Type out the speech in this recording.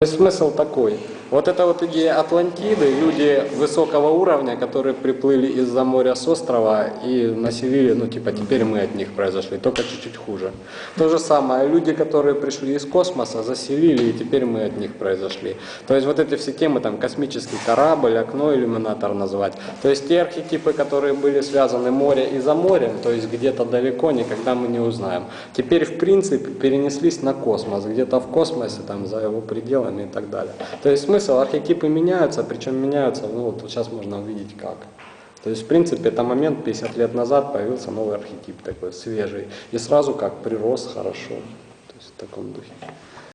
Смысл такой. Вот эта вот идея Атлантиды, люди высокого уровня, которые приплыли из-за моря с острова и населили, ну типа теперь мы от них произошли, только чуть-чуть хуже. То же самое, люди, которые пришли из космоса, заселили и теперь мы от них произошли. То есть вот эти все темы, там космический корабль, окно, иллюминатор называть. То есть те архетипы, которые были связаны море и за морем, то есть где-то далеко, никогда мы не узнаем. Теперь в принципе перенеслись на космос, где-то в космосе, там за его пределами и так далее. То есть смысл, архетипы меняются, причем меняются, ну вот сейчас можно увидеть как. То есть в принципе это момент 50 лет назад появился новый архетип такой свежий и сразу как прирос хорошо, то есть в таком духе.